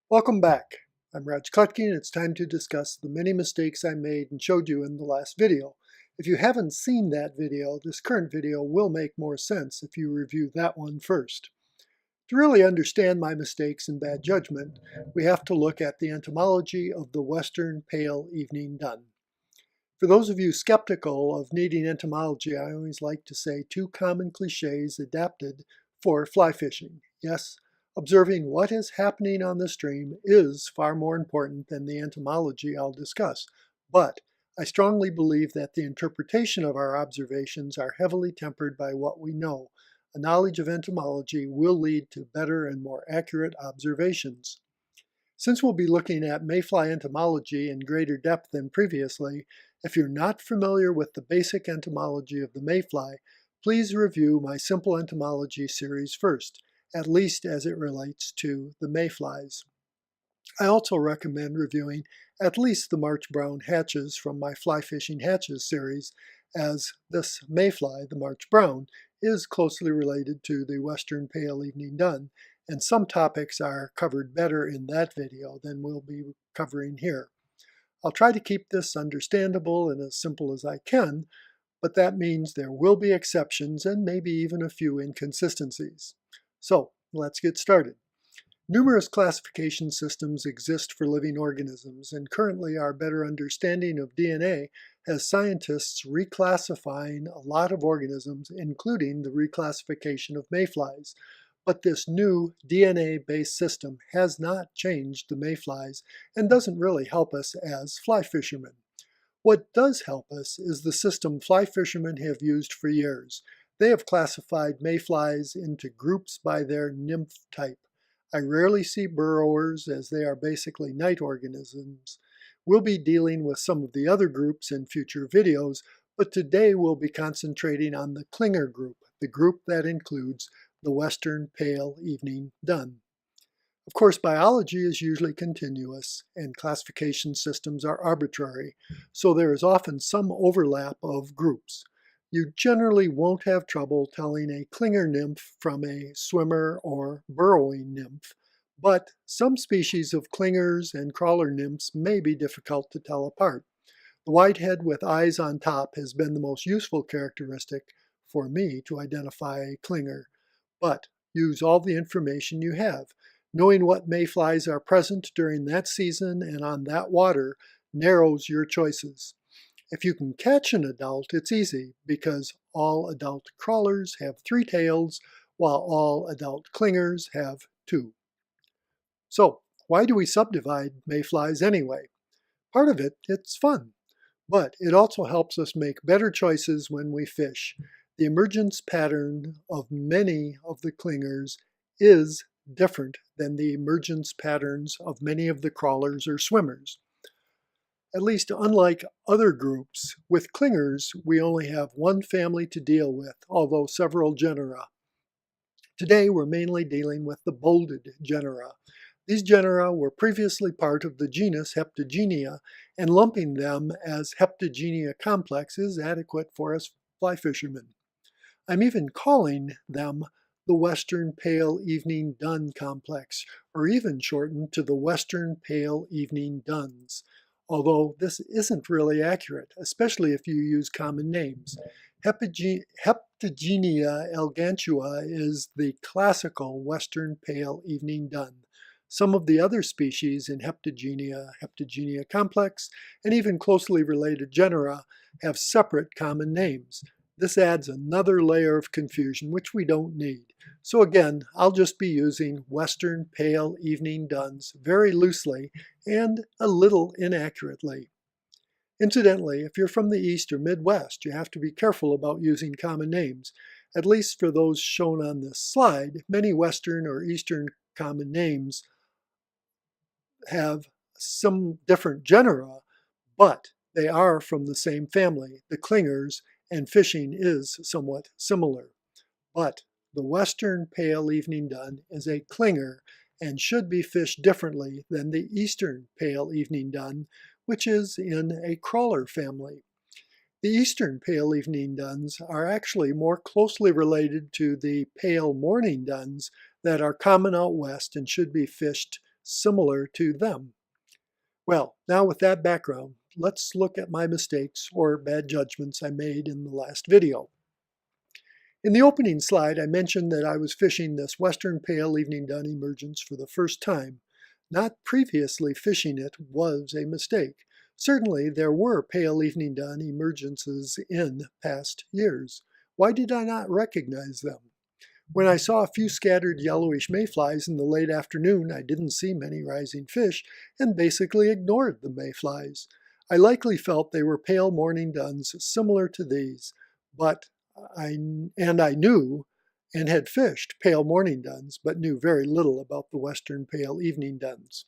Welcome back. I'm Raj Kutke, and it's time to discuss the many mistakes I made and showed you in the last video. If you haven't seen that video, this current video will make more sense if you review that one first. To really understand my mistakes and bad judgment, we have to look at the entomology of the Western pale evening dun. For those of you skeptical of needing entomology, I always like to say two common cliches adapted for fly fishing. Yes, observing what is happening on the stream is far more important than the entomology I'll discuss, but I strongly believe that the interpretation of our observations are heavily tempered by what we know. A knowledge of entomology will lead to better and more accurate observations. Since we'll be looking at mayfly entomology in greater depth than previously, if you're not familiar with the basic entomology of the mayfly, please review my simple entomology series first, at least as it relates to the mayflies. I also recommend reviewing at least the March brown hatches from my Fly Fishing Hatches series, as this mayfly, the March brown, is closely related to the Western pale evening dun, and some topics are covered better in that video than we'll be covering here. I'll try to keep this understandable and as simple as I can, but that means there will be exceptions and maybe even a few inconsistencies. So let's get started. Numerous classification systems exist for living organisms, and currently our better understanding of DNA has scientists reclassifying a lot of organisms, including the reclassification of mayflies. But this new DNA-based system has not changed the mayflies and doesn't really help us as fly fishermen. What does help us is the system fly fishermen have used for years. They have classified mayflies into groups by their nymph type. I rarely see burrowers, as they are basically night organisms. We'll be dealing with some of the other groups in future videos, but today we'll be concentrating on the clinger group, the group that includes the Western pale evening dun. Of course, biology is usually continuous, and classification systems are arbitrary, so there is often some overlap of groups. You generally won't have trouble telling a clinger nymph from a swimmer or burrowing nymph, but some species of clingers and crawler nymphs may be difficult to tell apart. The whitehead with eyes on top has been the most useful characteristic for me to identify a clinger, but use all the information you have. Knowing what mayflies are present during that season and on that water narrows your choices. If you can catch an adult, it's easy because all adult crawlers have 3 tails, while all adult clingers have 2. So, why do we subdivide mayflies anyway? Part of it, it's fun, but it also helps us make better choices when we fish. The emergence pattern of many of the clingers is different than the emergence patterns of many of the crawlers or swimmers. At least unlike other groups, with clingers we only have one family to deal with, although several genera. Today we're mainly dealing with the bolded genera. These genera were previously part of the genus Heptagenia, and lumping them as Heptagenia complex is adequate for us fly fishermen. I'm even calling them the Western pale evening dun complex, or even shortened to the Western pale evening duns, although this isn't really accurate, especially if you use common names. Heptagenia elegantua is the classical Western pale evening dun. Some of the other species in Heptagenia complex, and even closely related genera have separate common names. This adds another layer of confusion, which we don't need. So again, I'll just be using Western pale evening duns very loosely and a little inaccurately. Incidentally, if you're from the East or Midwest, you have to be careful about using common names. At least for those shown on this slide, many Western or Eastern common names have some different genera, but they are from the same family, the clingers, and fishing is somewhat similar. But the Western pale evening dun is a clinger and should be fished differently than the Eastern pale evening dun, which is in a crawler family. The Eastern pale evening duns are actually more closely related to the pale morning duns that are common out west and should be fished similar to them. Well, now with that background, let's look at my mistakes or bad judgments I made in the last video. In the opening slide, I mentioned that I was fishing this western pale evening dun emergence for the first time. Not previously fishing it was a mistake. Certainly, there were pale evening dun emergences in past years. Why did I not recognize them? When I saw a few scattered yellowish mayflies in the late afternoon, I didn't see many rising fish and basically ignored the mayflies. I likely felt they were pale morning duns similar to these, but I knew and had fished pale morning duns, but knew very little about the western pale evening duns.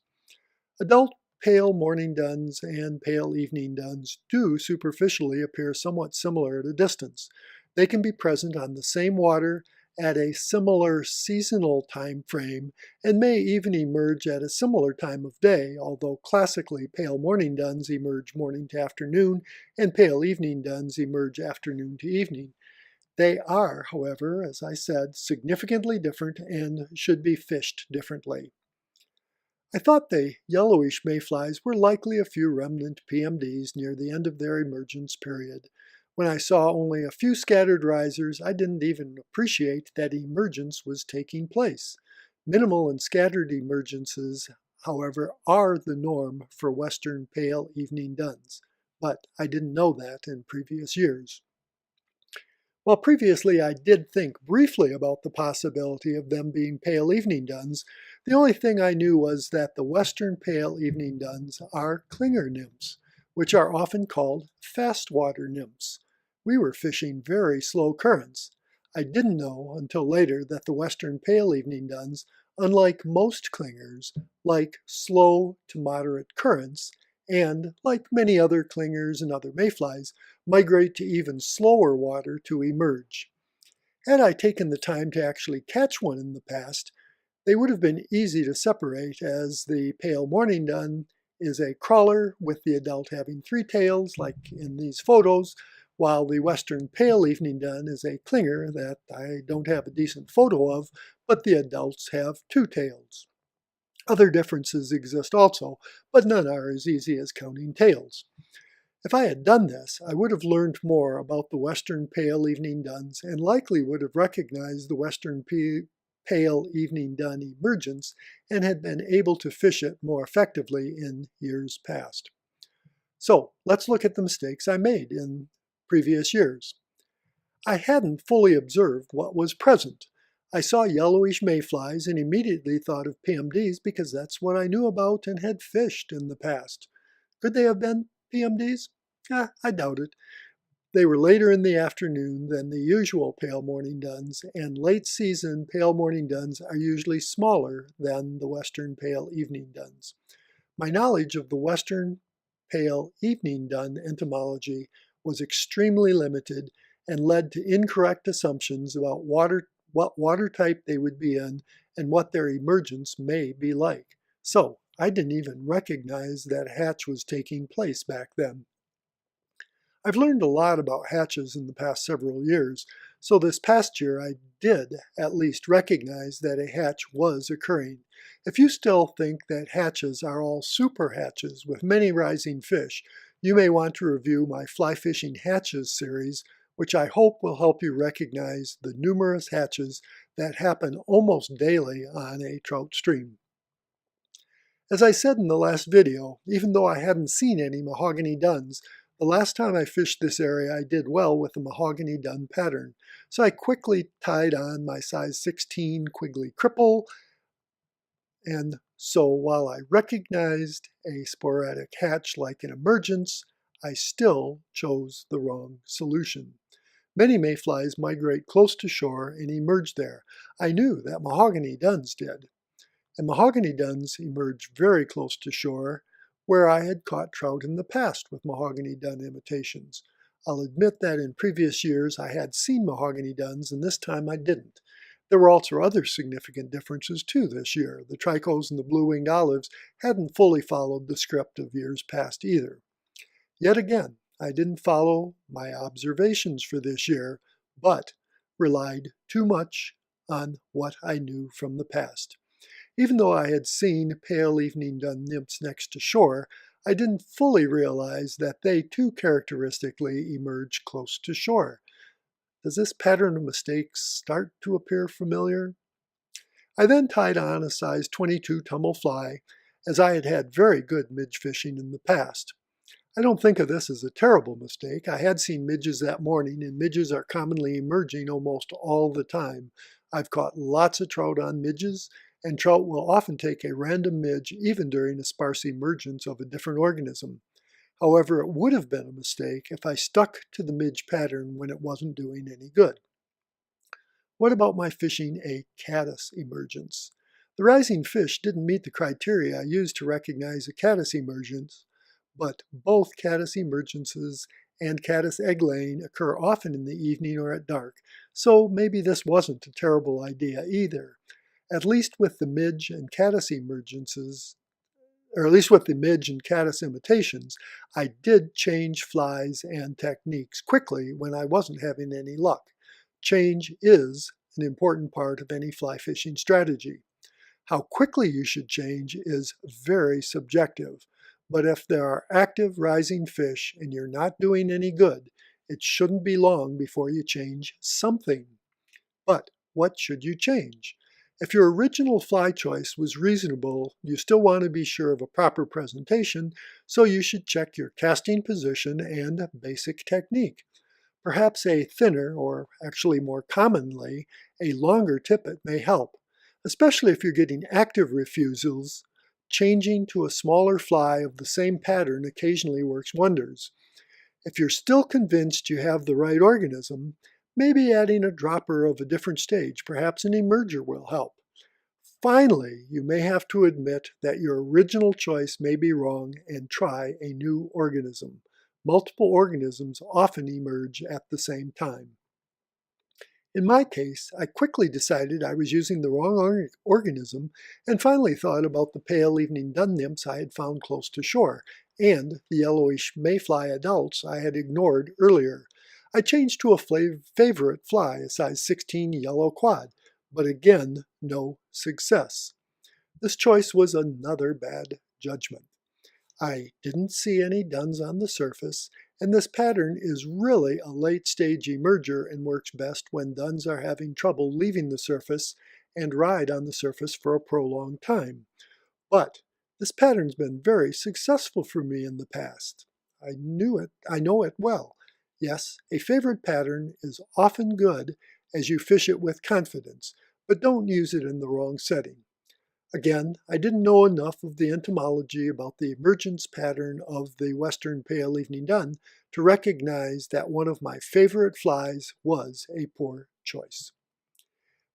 Adult pale morning duns and pale evening duns do superficially appear somewhat similar at a distance. They can be present on the same water at a similar seasonal time frame and may even emerge at a similar time of day, although classically pale morning duns emerge morning to afternoon and pale evening duns emerge afternoon to evening. They are, however, as I said, significantly different and should be fished differently. I thought the yellowish mayflies were likely a few remnant PMDs near the end of their emergence period. When I saw only a few scattered risers, I didn't even appreciate that emergence was taking place. Minimal and scattered emergences, however, are the norm for western pale evening duns, but I didn't know that in previous years. While previously I did think briefly about the possibility of them being pale evening duns, the only thing I knew was that the western pale evening duns are clinger nymphs, which are often called fast water nymphs. We were fishing very slow currents. I didn't know until later that the western pale evening duns, unlike most clingers, like slow to moderate currents, and, like many other clingers and other mayflies, migrate to even slower water to emerge. Had I taken the time to actually catch one in the past, they would have been easy to separate, as the pale morning dun is a crawler with the adult having 3 tails, like in these photos, while the western pale evening dun is a clinger that I don't have a decent photo of, but the adults have 2 tails. Other differences exist also, but none are as easy as counting tails. If I had done this, I would have learned more about the western pale evening duns and likely would have recognized the western pale evening dun emergence and had been able to fish it more effectively in years past. So let's look at the mistakes I made in previous years. I hadn't fully observed what was present. I saw yellowish mayflies and immediately thought of PMDs because that's what I knew about and had fished in the past. Could they have been PMDs? I doubt it. They were later in the afternoon than the usual pale morning duns, and late season pale morning duns are usually smaller than the western pale evening duns. My knowledge of the western pale evening dun entomology was extremely limited and led to incorrect assumptions about what water type they would be in and what their emergence may be like. So I didn't even recognize that hatch was taking place back then. I've learned a lot about hatches in the past several years, so this past year I did at least recognize that a hatch was occurring. If you still think that hatches are all super hatches with many rising fish, you may want to review my Fly Fishing Hatches series, which I hope will help you recognize the numerous hatches that happen almost daily on a trout stream. As I said in the last video, even though I hadn't seen any mahogany duns, the last time I fished this area I did well with the mahogany dun pattern, so I quickly tied on my size 16 Quigley Cripple, and so while I recognized a sporadic hatch like an emergence, I still chose the wrong solution. Many mayflies migrate close to shore and emerge there. I knew that mahogany duns did. And mahogany duns emerge very close to shore, where I had caught trout in the past with mahogany dun imitations. I'll admit that in previous years I had seen mahogany duns, and this time I didn't. There were also other significant differences too this year. The tricos and the blue-winged olives hadn't fully followed the script of years past either. Yet again, I didn't follow my observations for this year, but relied too much on what I knew from the past. Even though I had seen pale evening dun nymphs next to shore, I didn't fully realize that they too characteristically emerge close to shore. Does this pattern of mistakes start to appear familiar? I then tied on a size 22 tumble fly, as I had had very good midge fishing in the past. I don't think of this as a terrible mistake. I had seen midges that morning, and midges are commonly emerging almost all the time. I've caught lots of trout on midges, and trout will often take a random midge even during a sparse emergence of a different organism. However, it would have been a mistake if I stuck to the midge pattern when it wasn't doing any good. What about my fishing a caddis emergence? The rising fish didn't meet the criteria I used to recognize a caddis emergence, but both caddis emergences and caddis egg laying occur often in the evening or at dark, so maybe this wasn't a terrible idea either. At least with the midge and caddis emergences, or at least with the midge and caddis imitations, I did change flies and techniques quickly when I wasn't having any luck. Change is an important part of any fly fishing strategy. How quickly you should change is very subjective, but if there are active rising fish and you're not doing any good, it shouldn't be long before you change something. But what should you change? If your original fly choice was reasonable, you still want to be sure of a proper presentation, so you should check your casting position and basic technique. Perhaps a thinner, or actually more commonly, a longer tippet may help, especially if you're getting active refusals. Changing to a smaller fly of the same pattern occasionally works wonders. If you're still convinced you have the right organism, maybe adding a dropper of a different stage, perhaps an emerger, will help. Finally, you may have to admit that your original choice may be wrong and try a new organism. Multiple organisms often emerge at the same time. In my case, I quickly decided I was using the wrong organism and finally thought about the pale evening dun nymphs I had found close to shore and the yellowish mayfly adults I had ignored earlier. I changed to a favorite fly, a size 16 yellow quad, but again, no success. This choice was another bad judgment. I didn't see any duns on the surface, and this pattern is really a late-stage emerger and works best when duns are having trouble leaving the surface and ride on the surface for a prolonged time. But this pattern's been very successful for me in the past. I know it well. Yes, a favorite pattern is often good as you fish it with confidence, but don't use it in the wrong setting. Again, I didn't know enough of the entomology about the emergence pattern of the western pale evening dun to recognize that one of my favorite flies was a poor choice.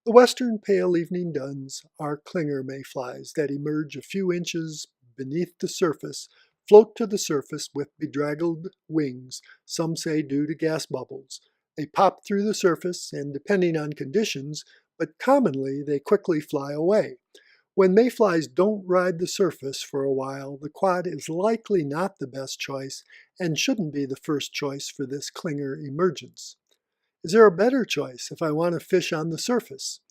The western pale evening duns are clinger mayflies that emerge a few inches beneath the surface, float to the surface with bedraggled wings, some say due to gas bubbles. They pop through the surface and depending on conditions, but commonly they quickly fly away. When mayflies don't ride the surface for a while, the quad is likely not the best choice and shouldn't be the first choice for this clinger emergence. Is there a better choice if I want to fish on the surface?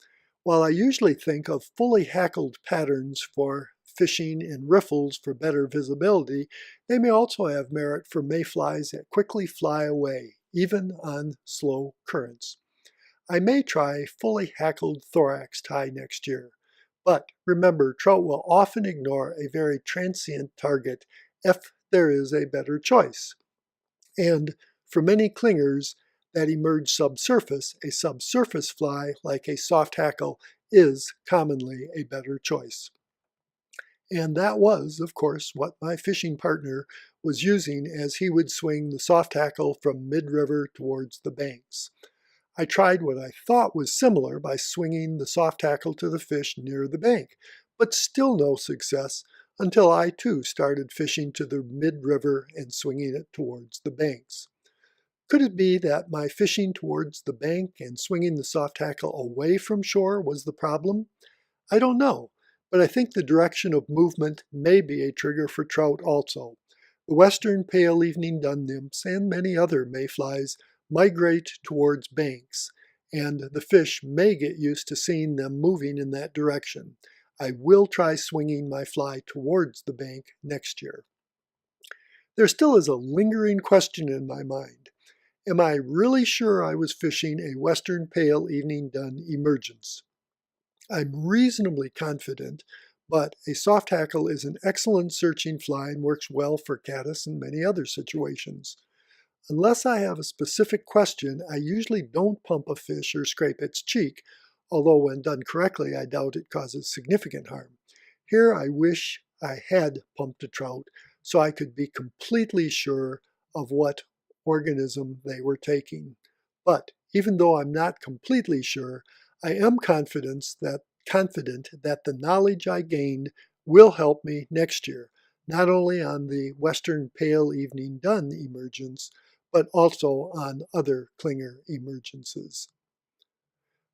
While I usually think of fully hackled patterns for fishing in riffles for better visibility, they may also have merit for mayflies that quickly fly away, even on slow currents. I may try fully hackled thorax tie next year. But remember, trout will often ignore a very transient target if there is a better choice. And for many clingers that emerge subsurface, a subsurface fly like a soft hackle is commonly a better choice. And that was, of course, what my fishing partner was using as he would swing the soft hackle from mid-river towards the banks. I tried what I thought was similar by swinging the soft tackle to the fish near the bank, but still no success until I too started fishing to the mid-river and swinging it towards the banks. Could it be that my fishing towards the bank and swinging the soft tackle away from shore was the problem? I don't know, but I think the direction of movement may be a trigger for trout also. The western pale evening dun nymphs and many other mayflies migrate towards banks, and the fish may get used to seeing them moving in that direction. I will try swinging my fly towards the bank next year. There still is a lingering question in my mind. Am I really sure I was fishing a western pale evening dun emergence? I'm reasonably confident, but a soft hackle is an excellent searching fly and works well for caddis and many other situations. Unless I have a specific question, I usually don't pump a fish or scrape its cheek, although when done correctly, I doubt it causes significant harm. Here I wish I had pumped a trout so I could be completely sure of what organism they were taking. But even though I'm not completely sure, I am confident that the knowledge I gained will help me next year, not only on the western pale evening dun emergence, but also on other clinger emergences.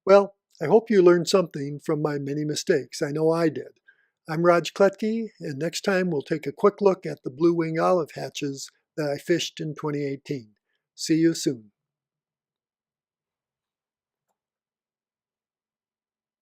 Well, I hope you learned something from my many mistakes. I know I did. I'm Raj Kletke, and next time we'll take a quick look at the blue wing olive hatches that I fished in 2018. See you soon.